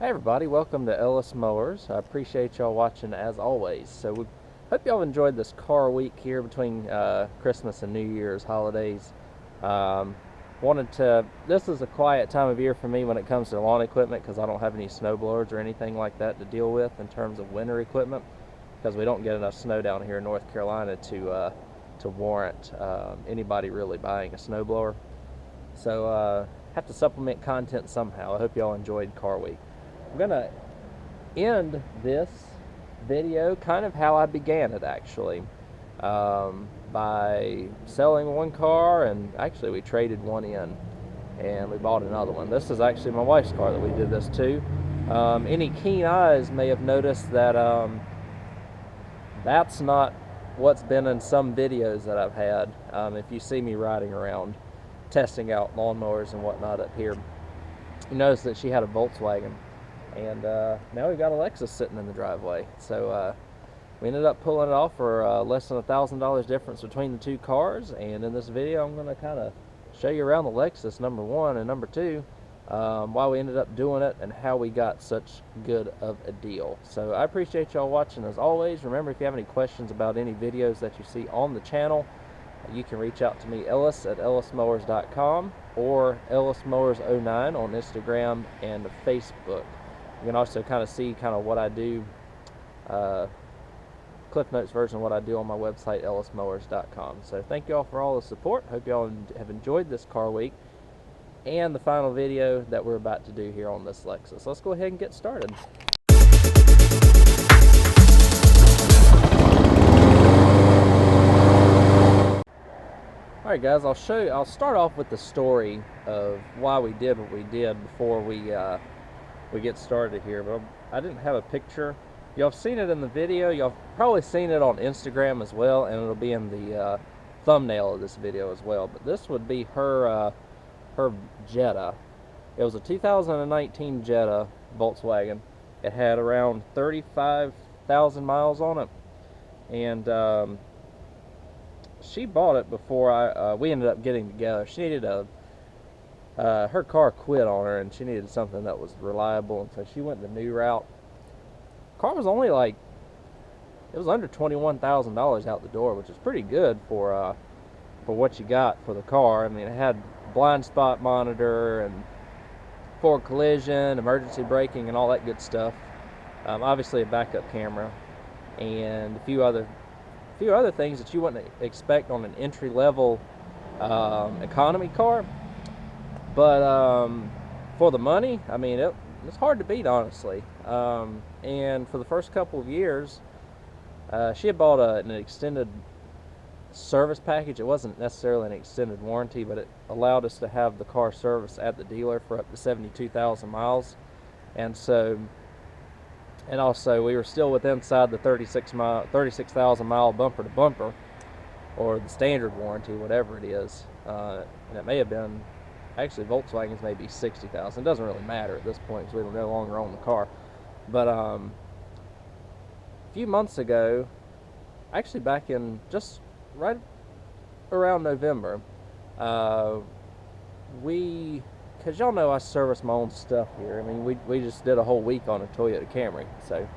Hey everybody, welcome to Ellis Mowers. I appreciate y'all watching as always. So we hope y'all enjoyed this car week here between Christmas and New Year's holidays. This is a quiet time of year for me when it comes to lawn equipment because I don't have any snow blowers or anything like that to deal with in terms of winter equipment, because we don't get enough snow down here in North Carolina to warrant anybody really buying a snow blower. So have to supplement content somehow. I hope y'all enjoyed car week. I'm gonna end this video kind of how I began it, actually, by selling one car, and actually we traded one in and we bought another one. This is actually my wife's car that we did this to. Any keen eyes may have noticed that that's not what's been in some videos that I've had. If you see me riding around testing out lawnmowers and whatnot up here, you notice that she had a Volkswagen. And now we've got a Lexus sitting in the driveway. So we ended up pulling it off for less than $1,000 difference between the two cars. And in this video, I'm going to kind of show you around the Lexus, number one, and number two, why we ended up doing it and how we got such good of a deal. So I appreciate y'all watching as always. Remember, if you have any questions about any videos that you see on the channel, you can reach out to me, Ellis at ellismowers.com, or ellismowers09 on Instagram and Facebook. You can also kind of see what I do, Cliff Notes version of what I do on my website, ellismowers.com. So thank you all for all the support. Hope you all have enjoyed this car week and the final video that we're about to do here on this Lexus. Let's go ahead and get started. Alright guys, I'll start off with the story of why we did what we did before we get started here. But I didn't have a picture. Y'all have seen it in the video. Y'all have probably seen it on Instagram as well, and it'll be in the thumbnail of this video as well. But this would be her Jetta. It was a 2019 Jetta Volkswagen. It had around 35,000 miles on it, and she bought it before we ended up getting together. She needed her car quit on her, and she needed something that was reliable, and so she went the new route. Car was only it was under $21,000 out the door, which is pretty good for what you got for the car. I mean, it had blind spot monitor and forward collision, emergency braking, and all that good stuff. Obviously a backup camera, and a few other things that you wouldn't expect on an entry-level economy car. But for the money, I mean, it's hard to beat, honestly. And for the first couple of years, she had bought an extended service package. It wasn't necessarily an extended warranty, but it allowed us to have the car serviced at the dealer for up to 72,000 miles. And also we were still inside the 36,000 mile bumper to bumper, or the standard warranty, whatever it is. And it may have been, actually Volkswagens may be 60,000. It doesn't really matter at this point because we no longer own the car. But a few months ago, actually back in just right around November, because y'all know I service my own stuff here. I mean, we just did a whole week on a Toyota Camry. So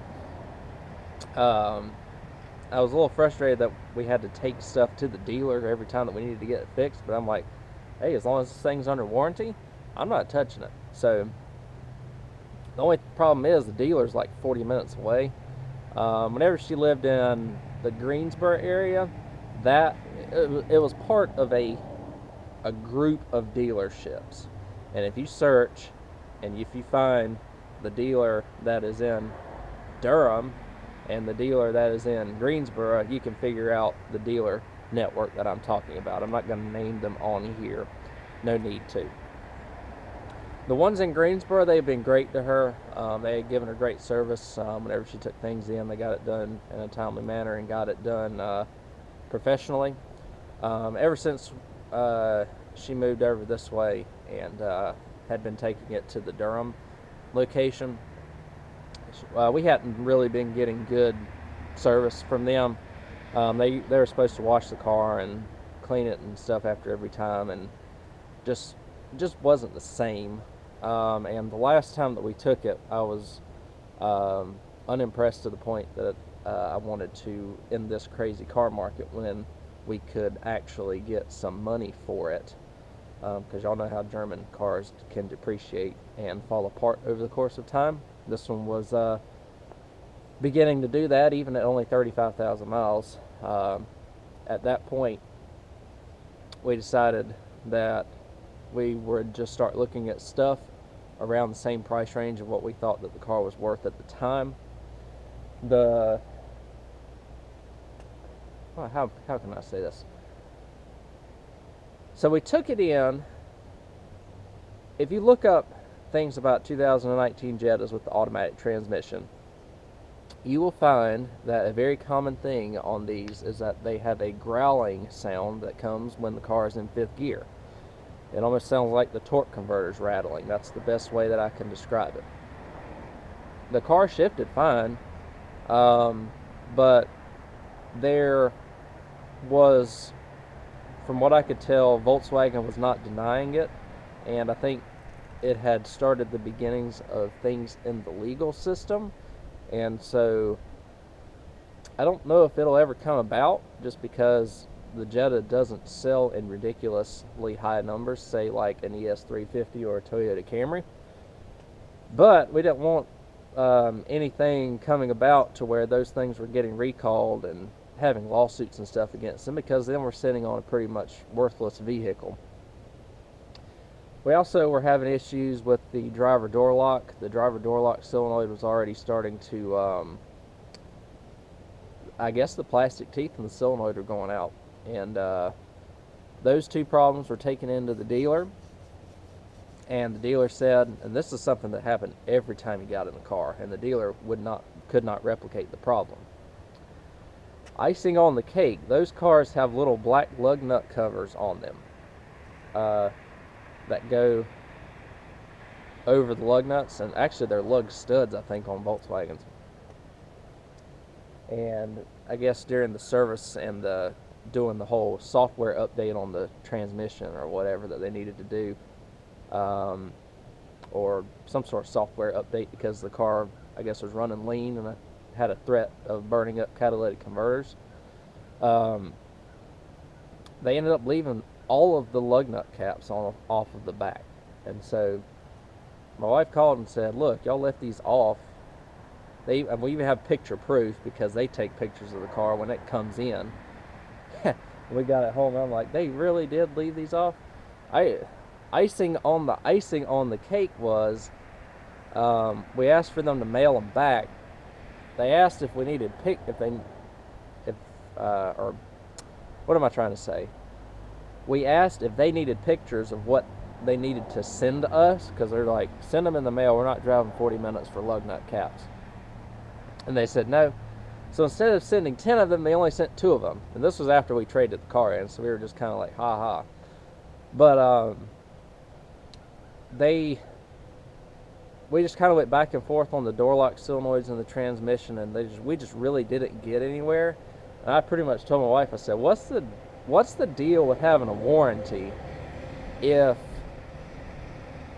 I was a little frustrated that we had to take stuff to the dealer every time that we needed to get it fixed, but I'm like, hey, as long as this thing's under warranty, I'm not touching it. So the only problem is the dealer's like 40 minutes away. Whenever she lived in the Greensboro area, it was part of a group of dealerships. And if you search and if you find the dealer that is in Durham and the dealer that is in Greensboro, you can figure out the dealer network that I'm talking about. I'm not going to name them on here. No need to. The ones in Greensboro, they've been great to her. They had given her great service. Whenever she took things in, they got it done in a timely manner and got it done professionally. Ever since she moved over this way and had been taking it to the Durham location, we hadn't really been getting good service from them. They were supposed to wash the car and clean it and stuff after every time, and just wasn't the same and the last time that we took it, I was unimpressed to the point that I wanted to end this crazy car market when we could actually get some money for it, because y'all know how German cars can depreciate and fall apart over the course of time. This one was beginning to do that, even at only 35,000 miles. At that point, we decided that we would just start looking at stuff around the same price range of what we thought that the car was worth at the time. How can I say this? So we took it in. If you look up things about 2019 Jettas with the automatic transmission, you will find that a very common thing on these is that they have a growling sound that comes when the car is in fifth gear. It almost sounds like the torque converter's rattling. That's the best way that I can describe it. The car shifted fine, but there was, from what I could tell, Volkswagen was not denying it, and I think it had started the beginnings of things in the legal system. And so I don't know if it'll ever come about, just because the Jetta doesn't sell in ridiculously high numbers, say like an ES350 or a Toyota Camry. But we didn't want anything coming about to where those things were getting recalled and having lawsuits and stuff against them, because then we're sitting on a pretty much worthless vehicle. We also were having issues with the driver door lock. The driver door lock solenoid was already starting to, I guess the plastic teeth in the solenoid were going out. And those two problems were taken into the dealer. And the dealer said, and this is something that happened every time he got in the car, and the dealer could not replicate the problem. Icing on the cake, those cars have little black lug nut covers on them that go over the lug nuts, and actually they're lug studs, I think, on Volkswagens. And I guess during the service and doing the whole software update on the transmission or whatever that they needed to do, or some sort of software update, because the car, I guess, was running lean and had a threat of burning up catalytic converters, they ended up leaving all of the lug nut caps off of the back. And so my wife called and said, look, y'all left these off. We even have picture proof, because they take pictures of the car when it comes in. We got it home, and I'm like, they really did leave these off? Icing on the cake was, we asked for them to mail them back. They asked if we needed or what am I trying to say? We asked if they needed pictures of what they needed to send to us, because they're like, send them in the mail, we're not driving 40 minutes for lug nut caps. And they said no. So instead of sending 10 of them, they only sent 2 of them. And this was after we traded the car in, so we were just kind of like, ha ha. But we just kind of went back and forth on the door lock solenoids and the transmission, and we just really didn't get anywhere. And I pretty much told my wife, I said, what's the deal with having a warranty if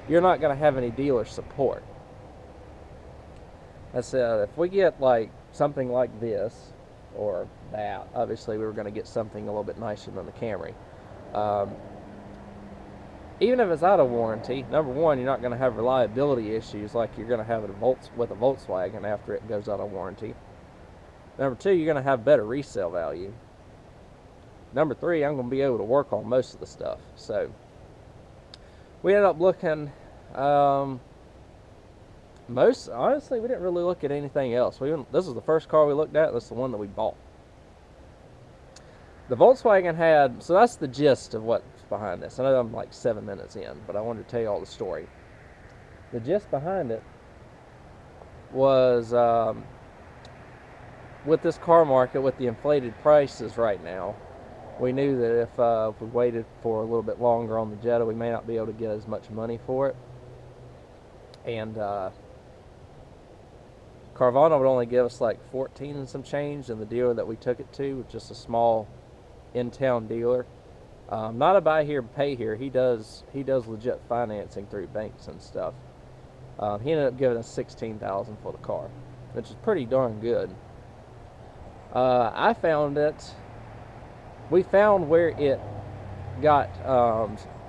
you're not going to have any dealer support? I said, if we get like something like this or that, obviously we were going to get something a little bit nicer than the Camry. Even if it's out of warranty, number one, you're not going to have reliability issues like you're going to have with a Volkswagen after it goes out of warranty. Number two, you're going to have better resale value. Number three, I'm going to be able to work on most of the stuff. So we ended up looking, honestly, we didn't really look at anything else. This is the first car we looked at. This is the one that we bought. The Volkswagen had, so that's the gist of what's behind this. I know I'm like 7 minutes in, but I wanted to tell you all the story. The gist behind it was, with this car market, with the inflated prices right now, we knew that if we waited for a little bit longer on the Jetta, we may not be able to get as much money for it. And Carvana would only give us like 14 and some change, and the dealer that we took it to was just a small in-town dealer. Not a buy here, pay here. He does legit financing through banks and stuff. He ended up giving us $16,000 for the car, which is pretty darn good. I found it. We found where it got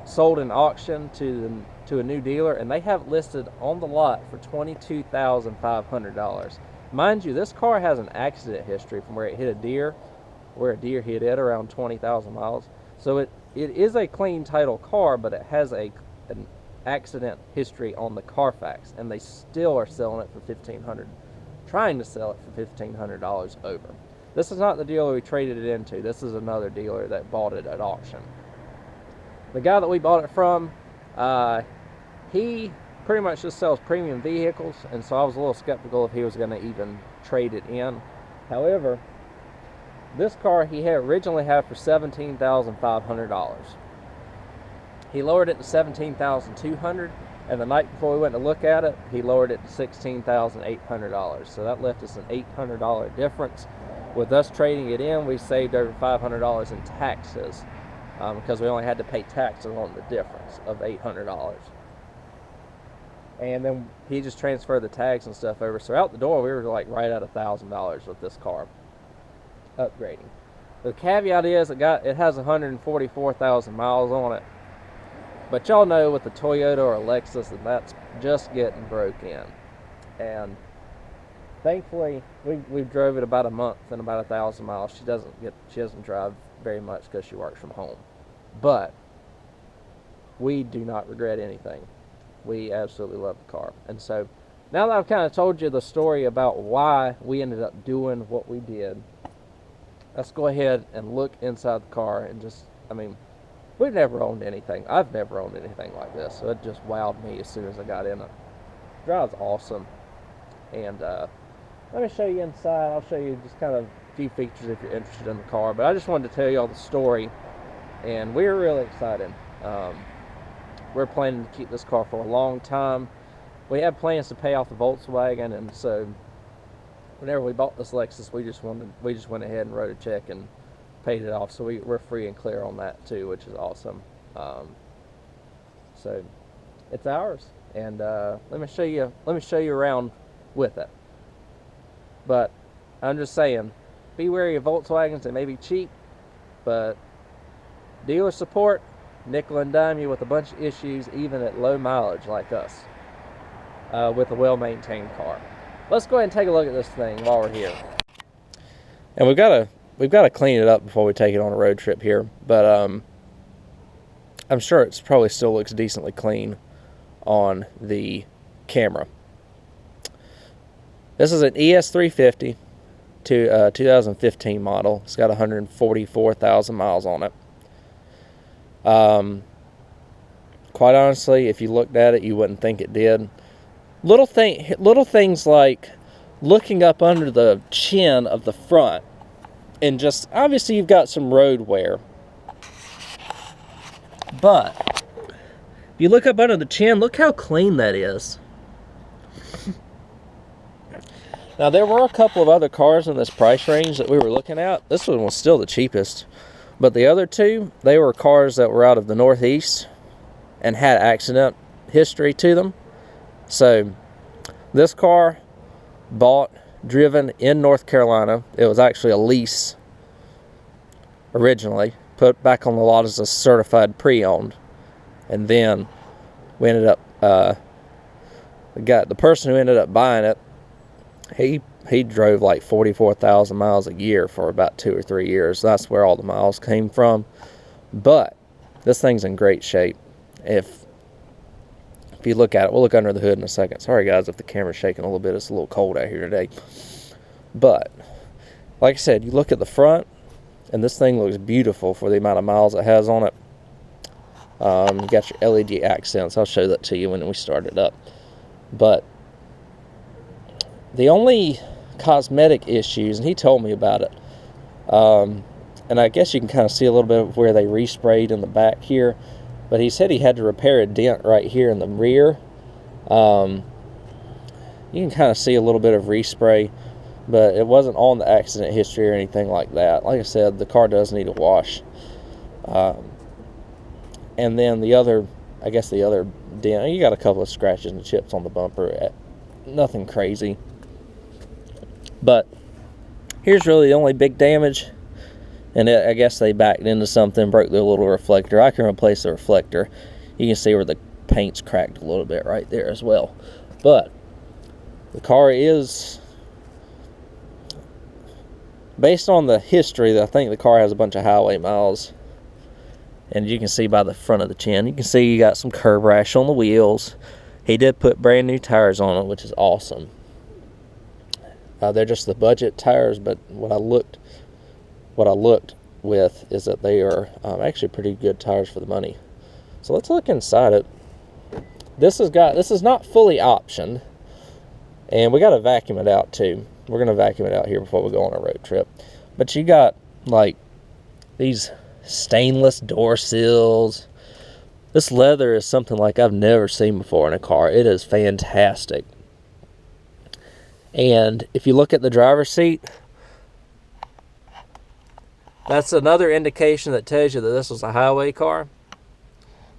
sold in auction to a new dealer, and they have it listed on the lot for $22,500. Mind you, this car has an accident history from where it hit a deer, where a deer hit it around 20,000 miles. So it is a clean title car, but it has an accident history on the Carfax, and they still are selling it for $1,500, trying to sell it for $1,500 over. This is not the dealer we traded it into. This is another dealer that bought it at auction. The guy that we bought it from, he pretty much just sells premium vehicles, and so I was a little skeptical if he was going to even trade it in. However, this car he had originally had for $17,500. He lowered it to $17,200, and the night before we went to look at it, he lowered it to $16,800. So that left us an $800 difference. With us trading it in, we saved over $500 in taxes, because we only had to pay taxes on the difference of $800. And then he just transferred the tags and stuff over. So out the door, we were like right at $1,000 with this car upgrading. The caveat is it has 144,000 miles on it. But y'all know with the Toyota or a Lexus that's just getting broke in. And thankfully, we drove it about a month and about 1,000 miles. She doesn't drive very much because she works from home. But we do not regret anything. We absolutely love the car. And so now that I've kind of told you the story about why we ended up doing what we did, let's go ahead and look inside the car and just, we've never owned anything. I've never owned anything like this, so it just wowed me as soon as I got in it. It drives awesome. And let me show you inside. I'll show you just kind of a few features if you're interested in the car. But I just wanted to tell you all the story, and we're really excited. We're planning to keep this car for a long time. We have plans to pay off the Volkswagen, and so whenever we bought this Lexus, we just went ahead and wrote a check and paid it off. So we're free and clear on that too, which is awesome. So it's ours, and let me show you around with it. But I'm just saying, be wary of Volkswagens. They may be cheap, but dealer support, nickel and dime you with a bunch of issues, even at low mileage like us, with a well-maintained car. Let's go ahead and take a look at this thing while we're here. And we've got to clean it up before we take it on a road trip here, but I'm sure it probably still looks decently clean on the camera. This is an ES350 to 2015 model. It's got 144,000 miles on it. Quite honestly, if you looked at it, you wouldn't think it did. Little things like looking up under the chin of the front, and just obviously you've got some road wear. But if you look up under the chin, look how clean that is. Now, there were a couple of other cars in this price range that we were looking at. This one was still the cheapest. But the other two, they were cars that were out of the Northeast and had accident history to them. So, this car, bought, driven in North Carolina. It was actually a lease originally. Put back on the lot as a certified pre-owned. And then we ended up, the person who ended up buying it, he drove like 44,000 miles a year for about 2 or 3 years. That's where all the miles came from. But this thing's in great shape. If you look at it, we'll look under the hood in a second. Sorry guys if the camera's shaking a little bit. It's a little cold out here today. But like I said, you look at the front, and this thing looks beautiful for the amount of miles it has on it. You got your LED accents. I'll show that to you when we start it up. But the only cosmetic issues, and he told me about it, and I guess you can kind of see a little bit of where they resprayed in the back here, but he said he had to repair a dent right here in the rear. You can kind of see a little bit of respray, but it wasn't on the accident history or anything like that. Like I said, the car does need a wash. And then the other I guess the other dent, you got a couple of scratches and chips on the bumper. Nothing crazy. But here's really the only big damage. And I guess they backed into something, broke their little reflector. I can replace the reflector. You can see where the paint's cracked a little bit right there as well. But the car is, based on the history, I think the car has a bunch of highway miles. And you can see by the front of the chin, you can see you got some curb rash on the wheels. He did put brand new tires on it, which is awesome. They're just the budget tires, but what I looked with is that they are actually pretty good tires for the money. So let's look inside it. This is not fully optioned, and we got to vacuum it out too. We're gonna vacuum it out here before we go on a road trip. But you got like these stainless door sills. This leather is something like I've never seen before in a car. It is fantastic. And if you look at the driver's seat, that's another indication that tells you that this was a highway car,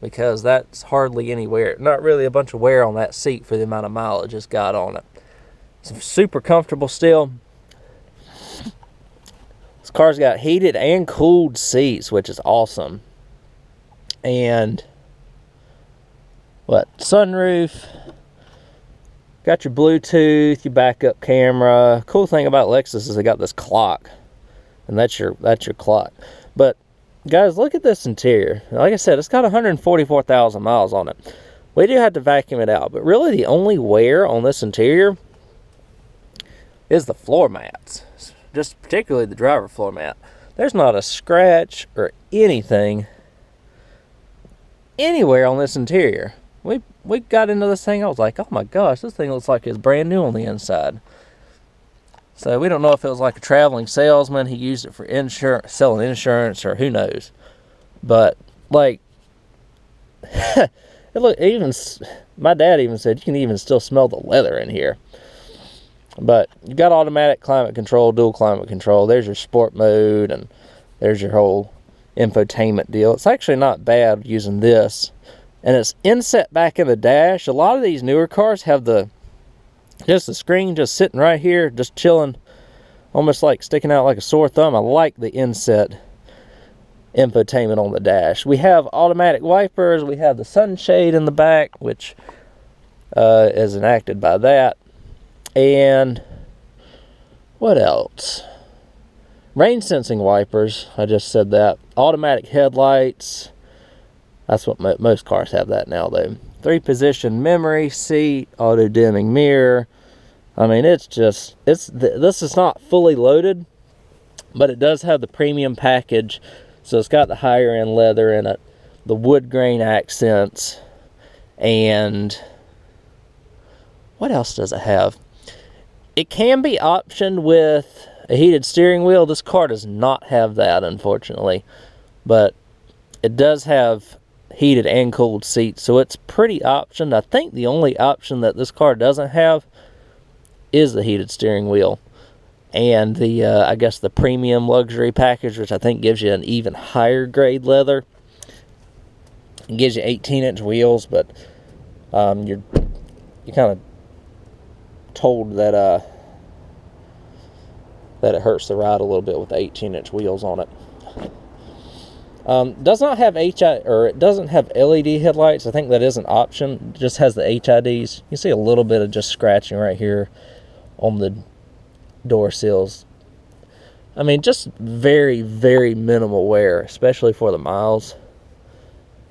because that's hardly any wear. Not really a bunch of wear on that seat for the amount of mileage it's got on it. It's super comfortable still. This car's got heated and cooled seats, which is awesome. And sunroof, got your Bluetooth, your backup camera. Cool thing about Lexus is they got this clock, and that's your clock. But guys, look at this interior. Like I said, it's got 144,000 miles on it. We do have to vacuum it out, but really the only wear on this interior is the floor mats, just particularly the driver floor mat. There's not a scratch or anything anywhere on this interior. We got into this thing, I was like, oh my gosh, this thing looks like it's brand new on the inside. So we don't know if it was like a traveling salesman, he used it for insurance, selling insurance, or who knows. But like, even my dad even said you can even still smell the leather in here. But you got automatic climate control, dual climate control. There's your sport mode, and there's your whole infotainment deal. It's actually not bad using this. And it's inset back in the dash. A lot of these newer cars have just the screen just sitting right here, just chilling, almost like sticking out like a sore thumb. I like the inset infotainment on the dash. We have automatic wipers. We have the sunshade in the back, which is enacted by that. And what else? Rain sensing wipers. I just said that. Automatic headlights. That's what most cars have that now, though. 3-position memory seat, auto dimming mirror. I mean, this is not fully loaded, but it does have the premium package. So it's got the higher end leather in it, the wood grain accents, and what else does it have? It can be optioned with a heated steering wheel. This car does not have that, unfortunately, but it does have heated and cooled seats, so it's pretty optioned. I think the only option that this car doesn't have is the heated steering wheel and the I guess the premium luxury package, which I think gives you an even higher grade leather. It gives you 18-inch wheels, but you're kind of told that it hurts the ride a little bit with the 18-inch wheels on it. Does not have it doesn't have LED headlights. I think that is an option. It just has the HIDs. You can see a little bit of just scratching right here on the door sills. I mean, just very, very minimal wear, especially for the miles.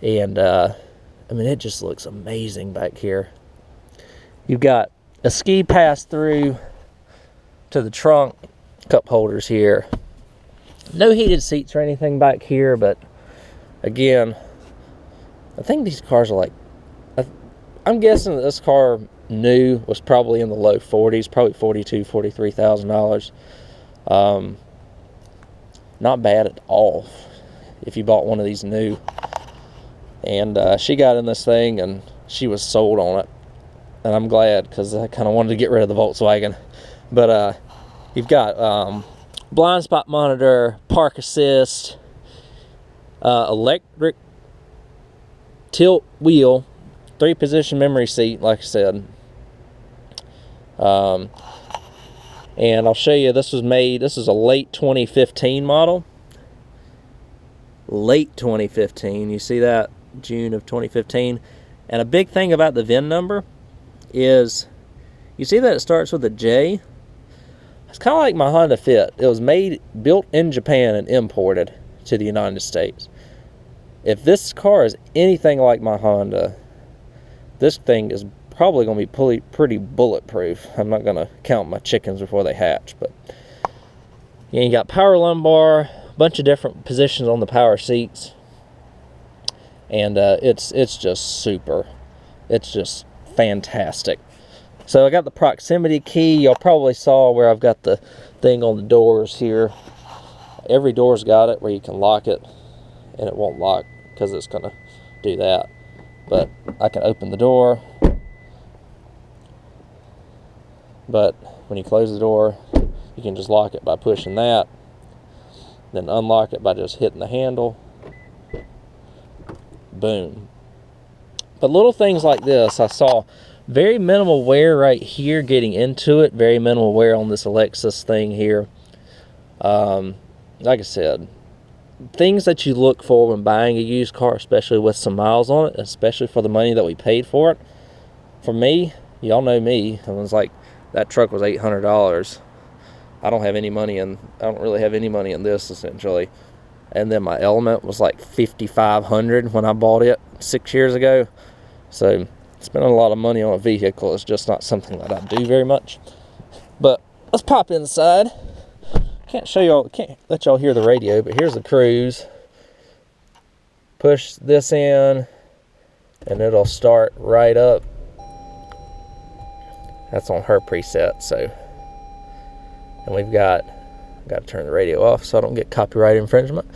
And I mean, it just looks amazing back here. You've got a ski pass through to the trunk, cup holders here. No heated seats or anything back here, but again, I think these cars are like, I'm guessing that this car new was probably in the low 40s, probably $42,000, $43,000. Not bad at all if you bought one of these new. And she got in this thing and she was sold on it, and I'm glad, because I kind of wanted to get rid of the Volkswagen. But you've got blind spot monitor, park assist, electric tilt wheel, 3-position memory seat, like I said. And I'll show you, this is a late 2015 model. Late 2015, you see that? June of 2015. And a big thing about the VIN number is, you see that it starts with a J? It's kind of like my Honda Fit. It was built in Japan and imported to the United States. If this car is anything like my Honda, this thing is probably going to be pretty bulletproof. I'm not going to count my chickens before they hatch, but you got power lumbar, a bunch of different positions on the power seats, and it's just super. It's just fantastic. So I got the proximity key. Y'all probably saw where I've got the thing on the doors here. Every door's got it where you can lock it, and it won't lock because it's going to do that. But I can open the door. But when you close the door, you can just lock it by pushing that. Then unlock it by just hitting the handle. Boom. But little things like this, I saw very minimal wear right here getting into it. Very minimal wear on this Lexus thing here. Like I said, things that you look for when buying a used car, especially with some miles on it, especially for the money that we paid for it. For me, y'all know me, I was like, that truck was $800. I don't really have any money in this, essentially. And then my Element was like $5,500 when I bought it 6 years ago. So spending a lot of money on a vehicle is just not something that I do very much. But let's pop inside. Can't let y'all hear the radio, but here's the cruise. Push this in and it'll start right up. That's on her preset, so. And we've got to turn the radio off so I don't get copyright infringement.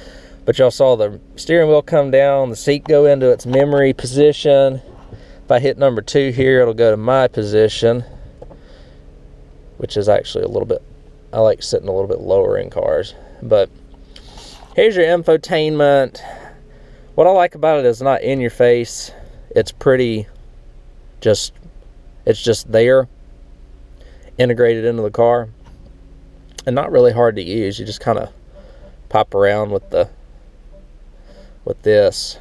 But y'all saw the steering wheel come down, the seat go into its memory position. If I hit number 2 here, it'll go to my position, which is actually a little bit, I like sitting a little bit lower in cars. But here's your infotainment. What I like about it is not in your face. It's pretty, it's just there, integrated into the car, and not really hard to use. You just kind of pop around with this.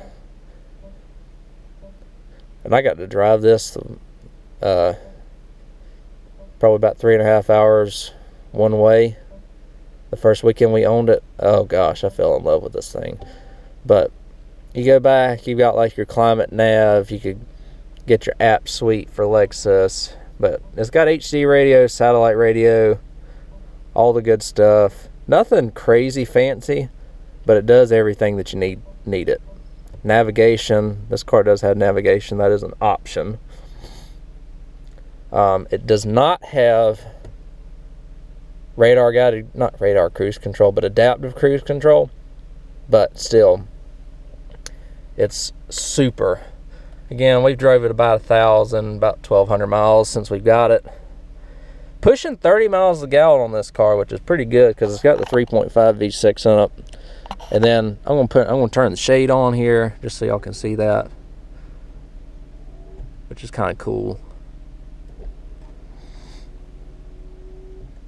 And I got to drive this probably about 3.5 hours one way. The first weekend we owned it, oh gosh, I fell in love with this thing. But you go back, you've got like your climate nav, you could get your app suite for Lexus, but it's got HD radio, satellite radio, all the good stuff. Nothing crazy fancy, but it does everything that you need it. Navigation, this car does have navigation, that is an option. It does not have not radar cruise control, but adaptive cruise control, but still, it's super. Again, we've drove it about 1,200 miles since we've got it. Pushing 30 miles a gallon on this car, which is pretty good because it's got the 3.5 V6 in it. And then I'm gonna turn the shade on here just so y'all can see that, which is kind of cool.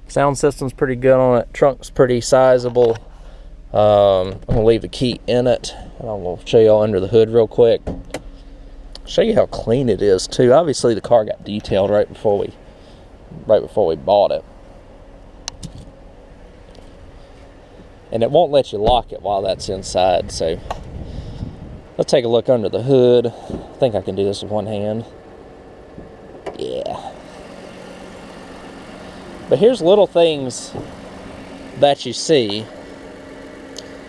Sound system's pretty good on it. Trunk's pretty sizable. I'm gonna leave the key in it. I'm gonna show y'all under the hood real quick. Show you how clean it is too. Obviously the car got detailed right before we bought it. And it won't let you lock it while that's inside, so let's take a look under the hood. I think I can do this with one hand. Yeah. But here's little things that you see.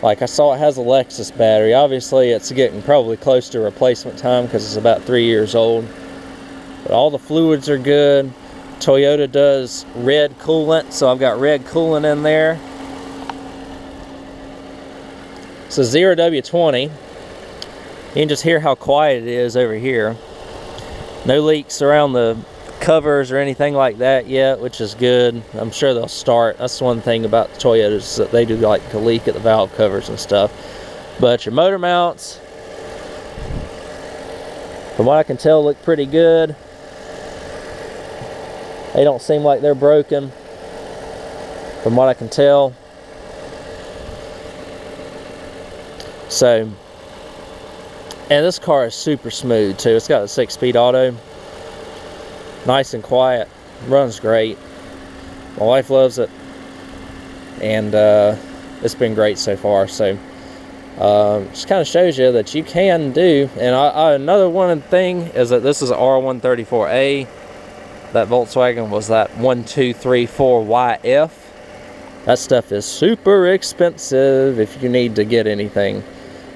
Like I saw it has a Lexus battery. Obviously it's getting probably close to replacement time because it's about 3 years old. But all the fluids are good. Toyota does red coolant, so I've got red coolant in there. It's a 0W20. You can just hear how quiet it is over here. No leaks around the covers or anything like that yet, which is good. I'm sure they'll start. That's one thing about the Toyotas, that they do like to leak at the valve covers and stuff. But your motor mounts, From what I can tell, look pretty good. They don't seem like they're broken, from what I can tell. So, and this car is super smooth too. It's got a 6-speed auto. Nice and quiet. Runs great. My wife loves it. And it's been great so far. So, just kind of shows you that you can do. And another one thing is that this is an R134A. That Volkswagen was that 1234YF. That stuff is super expensive if you need to get anything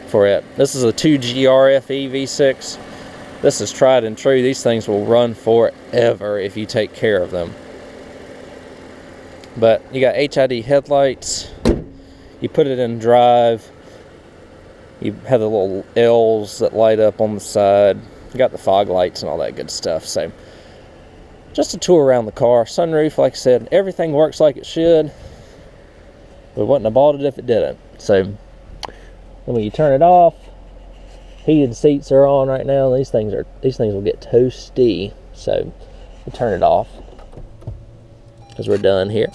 for it. This is a 2GRFE V6. This is tried and true. These things will run forever if you take care of them. But you got HID headlights. You put it in drive. You have the little L's that light up on the side. You got the fog lights and all that good stuff. So, just a tour around the car. Sunroof, like I said, everything works like it should. We wouldn't have bought it if it didn't. So, when you turn it off, heated seats are on right now. These things will get toasty. So, we turn it off because we're done here.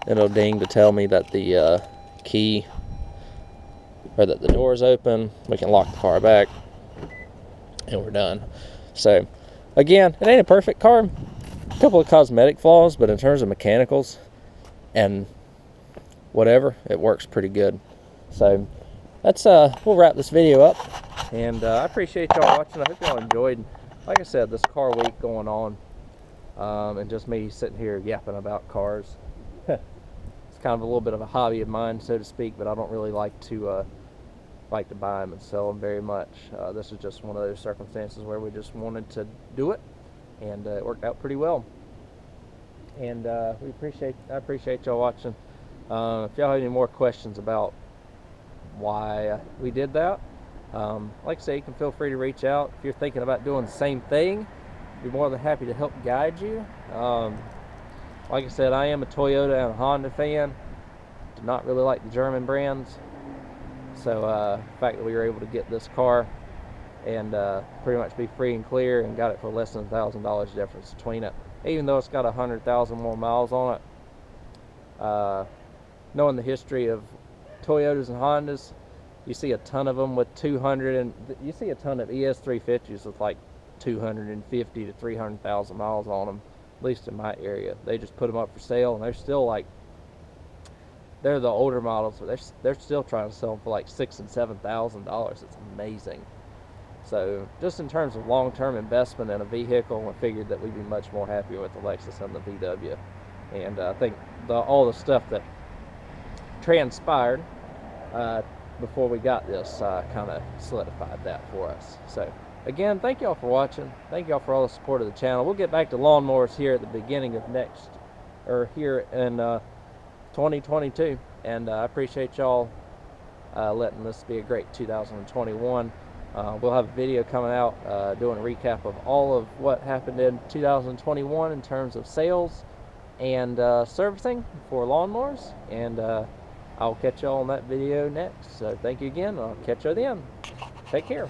It'll ding to tell me that the key, or that the door is open. We can lock the car back, and we're done. So, again, it ain't a perfect car. A couple of cosmetic flaws, but in terms of mechanicals and whatever, it works pretty good. So that's we'll wrap this video up, and I appreciate y'all watching. I hope y'all enjoyed, like I said, this car week going on, and just me sitting here yapping about cars. It's kind of a little bit of a hobby of mine, so to speak, but I don't really like to buy them and sell them very much. This is just one of those circumstances where we just wanted to do it, and it worked out pretty well. And I appreciate y'all watching. If y'all have any more questions about why we did that, like I say, you can feel free to reach out. If you're thinking about doing the same thing, I'd be more than happy to help guide you. Like I said, I am a Toyota and a Honda fan. Do not really like the German brands. So the fact that we were able to get this car and pretty much be free and clear, and got it for less than $1,000 difference between it, even though it's got 100,000 more miles on it. Knowing the history of Toyotas and Hondas, you see a ton of them with 200, and you see a ton of ES350s with like 250 to 300,000 miles on them, at least in my area. They just put them up for sale, and they're still like, they're the older models, but they're still trying to sell them for like $6,000 and $7,000. It's amazing. So just in terms of long-term investment in a vehicle, we figured that we'd be much more happier with the Lexus and the VW. And I think all the stuff that transpired before we got this kind of solidified that for us. So again, thank y'all for watching. Thank y'all for all the support of the channel. We'll get back to lawnmowers here at the beginning of here in 2022, and I appreciate y'all letting this be a great 2021. We'll have a video coming out doing a recap of all of what happened in 2021 in terms of sales and servicing for lawnmowers, and I'll catch y'all on that video next. So thank you again. I'll catch you then. Take care.